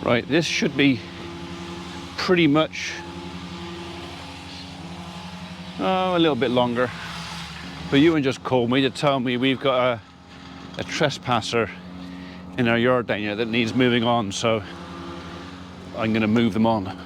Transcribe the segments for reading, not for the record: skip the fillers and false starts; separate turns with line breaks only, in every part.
Right, this should be pretty much a little bit longer. But Euan just called me to tell me we've got a trespasser in our yard down here that needs moving on, so I'm going to move them on.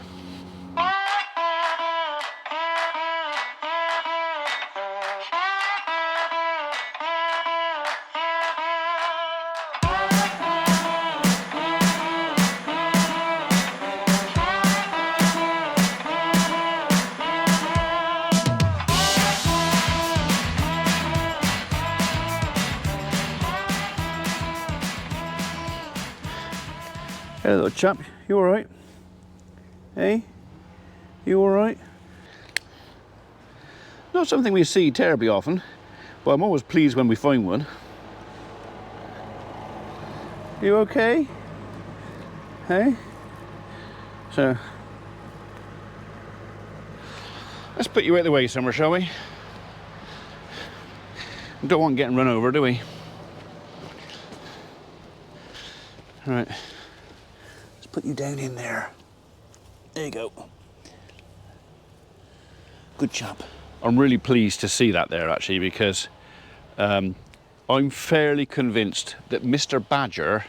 Hey little chap, you alright? Hey? You alright? Not something we see terribly often, but I'm always pleased when we find one. You okay? Hey? So, let's put you out of the way somewhere, shall we? We don't want getting run over, do we? Right. Put you down in there. There you go. Good chap. I'm really pleased to see that there actually, because I'm fairly convinced that Mr. Badger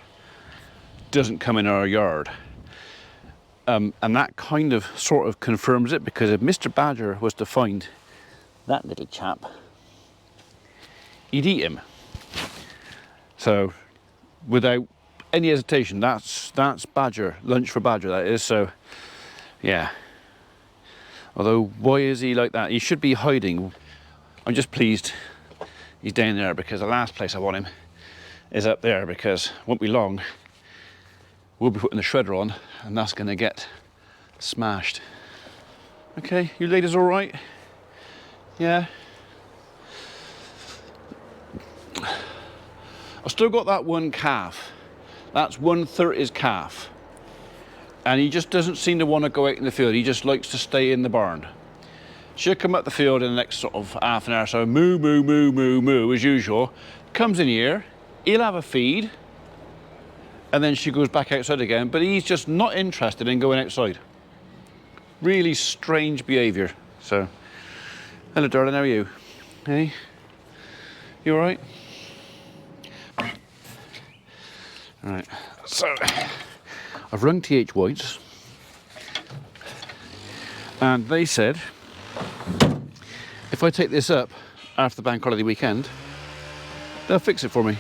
doesn't come in our yard. And that kind of sort of confirms it, because if Mr. Badger was to find that little chap, he'd eat him. So without any hesitation, that's Badger, lunch for Badger, that is. So yeah, although why is he like that? He should be hiding. I'm just pleased he's down there, because the last place I want him is up there, because it won't be long we'll be putting the shredder on and that's going to get smashed. Okay, you ladies all right? Yeah, I've still got that one calf. That's 1/30's calf, and he just doesn't seem to want to go out in the field. He just likes to stay in the barn. She'll come up the field in the next sort of half an hour, so moo, moo, moo, moo, moo, as usual. Comes in here, he'll have a feed, and then she goes back outside again, but he's just not interested in going outside. Really strange behaviour. So, hello darling, how are you? Hey? You all right? Right, so I've rung TH White's and they said if I take this up after the bank holiday weekend, they'll fix it for me.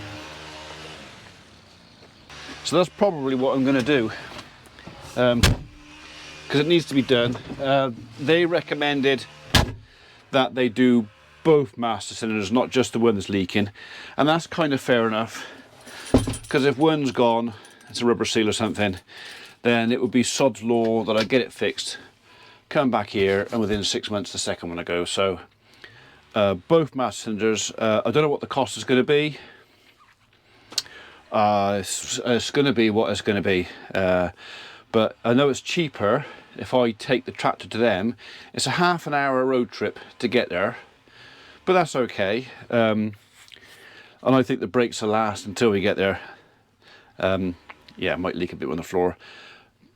So that's probably what I'm going to do, because it needs to be done. They recommended that they do both master cylinders, not just the one that's leaking, and that's kind of fair enough. Because if one's gone, it's a rubber seal or something, then it would be sod's law that I get it fixed, come back here, and within 6 months the second one I go. So both master cylinders. I don't know what the cost is going to be. It's going to be what it's going to be. But I know it's cheaper if I take the tractor to them. It's a half an hour road trip to get there, but that's okay. And I think the brakes will last until we get there. Yeah, it might leak a bit on the floor.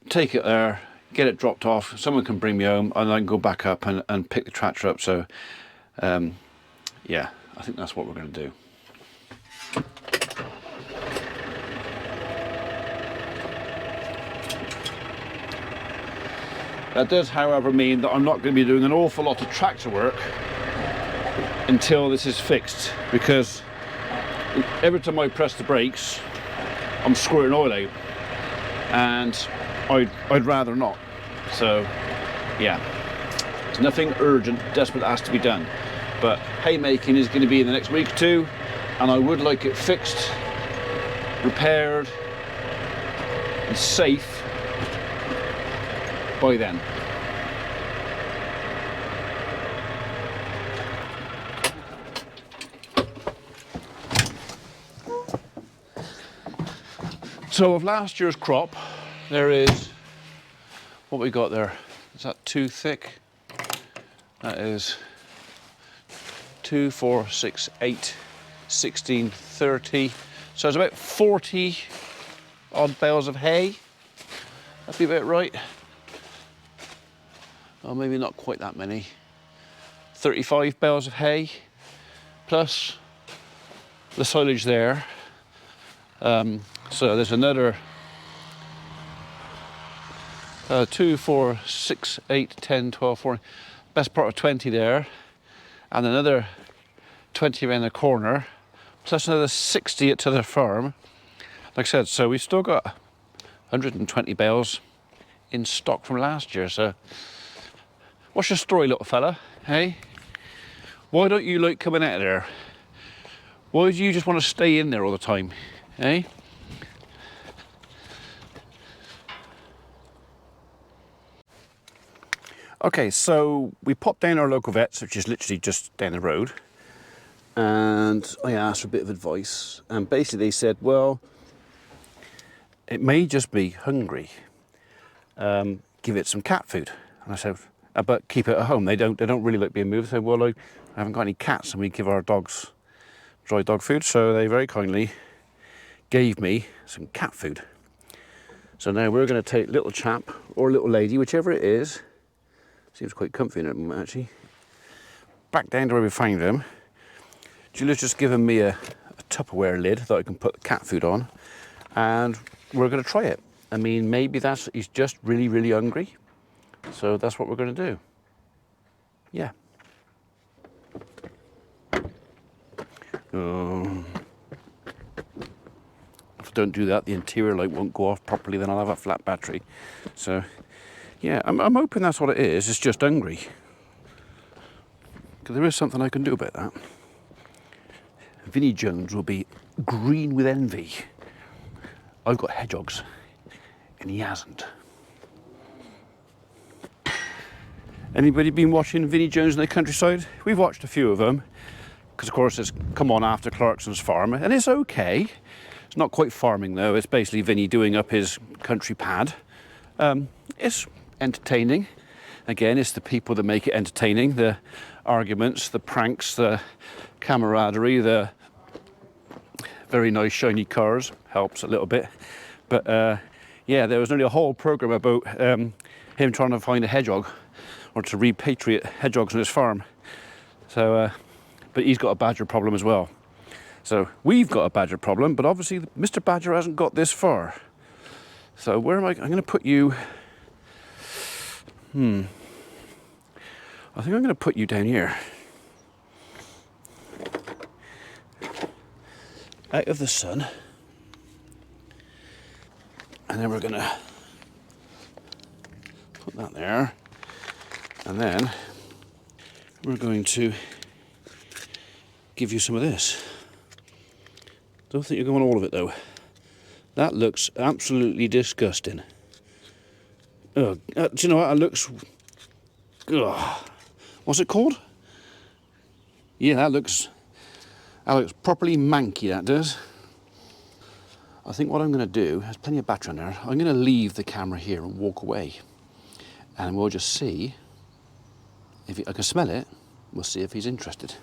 Take it there, get it dropped off, someone can bring me home, and I can go back up and pick the tractor up. So yeah, I think that's what we're going to do. That does, however, mean that I'm not going to be doing an awful lot of tractor work until this is fixed, because every time I press the brakes I'm squirting oil out, and I'd rather not. So yeah, it's nothing urgent, desperate that has to be done, but haymaking is going to be in the next week or two, and I would like it fixed, repaired and safe by then. So of last year's crop, there is, what we got there, is that too thick? That is 2, 4, 6, 8, 16, 30. So it's about 40 odd bales of hay. That'd be about right. Oh, maybe not quite that many. 35 bales of hay, plus the silage there. So there's another 2, 4, 6, 8, 10, 12, 14, best part of 20 there, and another 20 around the corner, plus another 60 to the farm. Like I said, so we've still got 120 bales in stock from last year. So what's your story, little fella? Hey, why don't you like coming out of there? Why do you just want to stay in there all the time? Hey? Okay, so we popped down our local vets, which is literally just down the road, and I asked for a bit of advice, and basically they said, well, it may just be hungry. Give it some cat food. And I said, but keep it at home. They don't really like being moved. I said, well, I haven't got any cats, and we give our dogs dry dog food. So they very kindly gave me some cat food. So now we're going to take little chap or little lady, whichever it is. Seems quite comfy in it at the moment, actually. Back down to where we found him. Julia's just given me a Tupperware lid that I can put cat food on, and we're going to try it. I mean, maybe he's just really, really hungry. So that's what we're going to do. Yeah. If I don't do that, the interior light won't go off properly, then I'll have a flat battery. So, yeah, I'm hoping that's what it is. It's just hungry. Because there is something I can do about that. Vinnie Jones will be green with envy. I've got hedgehogs, and he hasn't. Anybody been watching Vinnie Jones in the countryside? We've watched a few of them, because of course it's come on after Clarkson's farm, and it's okay. It's not quite farming though, it's basically Vinnie doing up his country pad. It's entertaining. Again, it's the people that make it entertaining, the arguments, the pranks, the camaraderie, the very nice shiny cars helps a little bit. But yeah, there was nearly a whole program about him trying to find a hedgehog, or to repatriate hedgehogs on his farm. So, but he's got a badger problem as well. So we've got a badger problem, but obviously Mr. Badger hasn't got this far. So where am I? I'm going to put you. I think I'm going to put you down here, out of the sun, and then we're going to put that there. And then we're going to give you some of this. Don't think you're going all of it though. That looks absolutely disgusting. Oh, do you know what? It looks. What's it called? Yeah, that looks properly manky. That does. I think what I'm going to do, there's plenty of battery on there. I'm going to leave the camera here and walk away, and we'll just see. If I can smell it, we'll see if he's interested.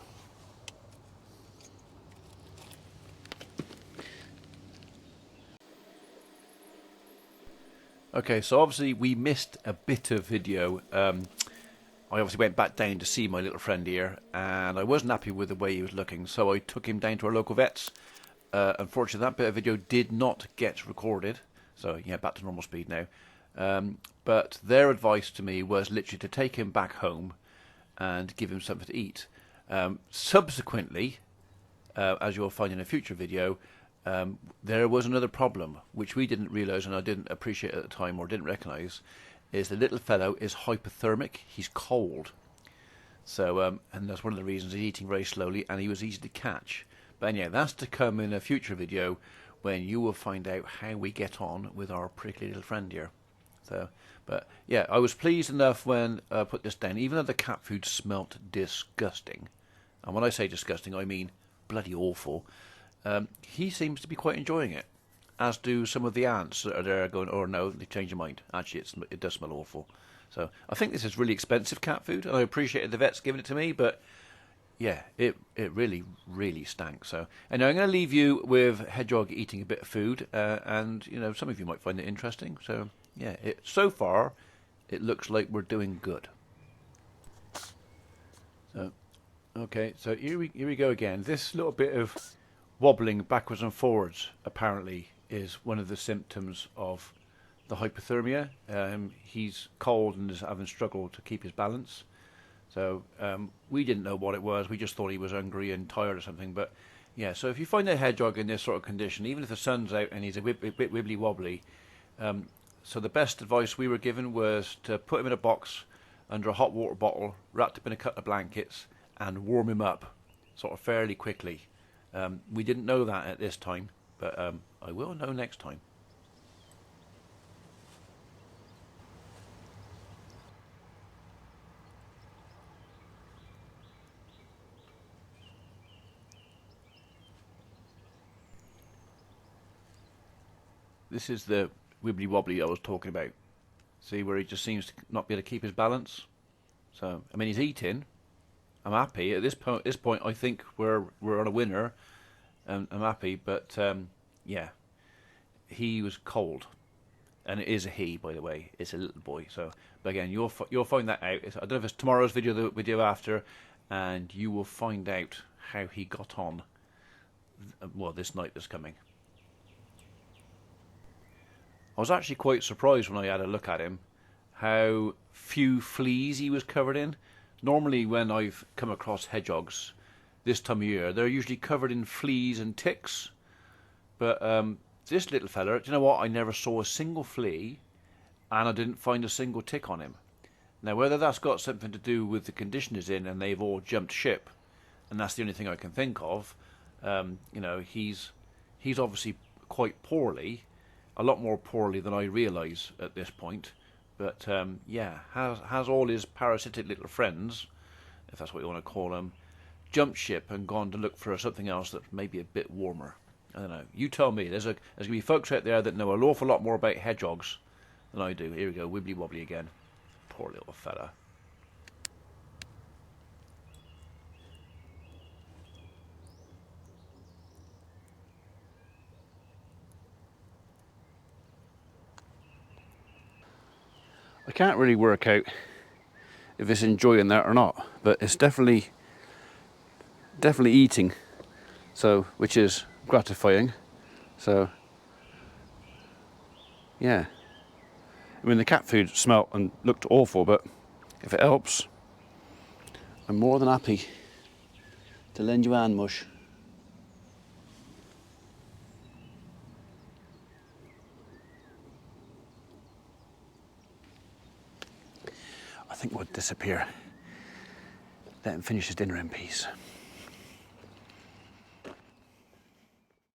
Okay, so obviously we missed a bit of video. I obviously went back down to see my little friend here, and I wasn't happy with the way he was looking, so I took him down to our local vets. Unfortunately, that bit of video did not get recorded, so yeah, back to normal speed now. But their advice to me was literally to take him back home and give him something to eat. Subsequently, as you'll find in a future video, there was another problem which we didn't realise, and I didn't appreciate at the time, or didn't recognise, is the little fellow is hypothermic. He's cold. So and that's one of the reasons he's eating very slowly, and he was easy to catch. But anyway, that's to come in a future video when you will find out how we get on with our prickly little friend here. So, but yeah, I was pleased enough when I put this down, even though the cat food smelt disgusting. And when I say disgusting, I mean bloody awful. He seems to be quite enjoying it, as do some of the ants that are there going, oh no, they changed their mind. Actually, it does smell awful. So I think this is really expensive cat food, and I appreciated the vets giving it to me, but
yeah, it really, really stank. So, and I'm going to leave you with Hedgehog eating a bit of food, and you know, some of you might find it interesting. So, yeah, so far, it looks like we're doing good. So, okay, so here we go again. This little bit of wobbling backwards and forwards apparently is one of the symptoms of the hypothermia. He's cold and is having struggle to keep his balance. So we didn't know what it was. We just thought he was hungry and tired or something. But yeah, so if you find a hedgehog in this sort of condition, even if the sun's out and he's a bit wibbly wobbly, so the best advice we were given was to put him in a box under a hot water bottle, wrapped up in a couple of blankets, and warm him up sort of fairly quickly. We didn't know that at this time, but I will know next time. This is the wibbly wobbly I was talking about. See where he just seems to not be able to keep his balance. So I mean, he's eating. I'm happy at this point. This point, I think we're on a winner. I'm happy, but yeah, he was cold, and it is a he, by the way. It's a little boy. So, but again, you'll find that out. I don't know if it's tomorrow's video, the video after, and you will find out how he got on. Well, this night that's coming. I was actually quite surprised when I had a look at him, how few fleas he was covered in. Normally when I've come across hedgehogs this time of year, they're usually covered in fleas and ticks. But this little fella, do you know what? I never saw a single flea, and I didn't find a single tick on him. Now, whether that's got something to do with the condition he's in and they've all jumped ship, and that's the only thing I can think of, you know, he's obviously quite poorly, a lot more poorly than I realise at this point. But yeah, has all his parasitic little friends, if that's what you want to call them, jumped ship and gone to look for something else that's maybe a bit warmer. I don't know. You tell me. There's going to be folks out there that know an awful lot more about hedgehogs than I do. Here we go, wibbly wobbly again. Poor little fella.
I can't really work out if it's enjoying that or not, but it's definitely eating, so which is gratifying. So yeah, I mean the cat food smelt and looked awful, but if it helps, I'm more than happy to lend you hand mush. I think we'll disappear. Let him finish his dinner in peace.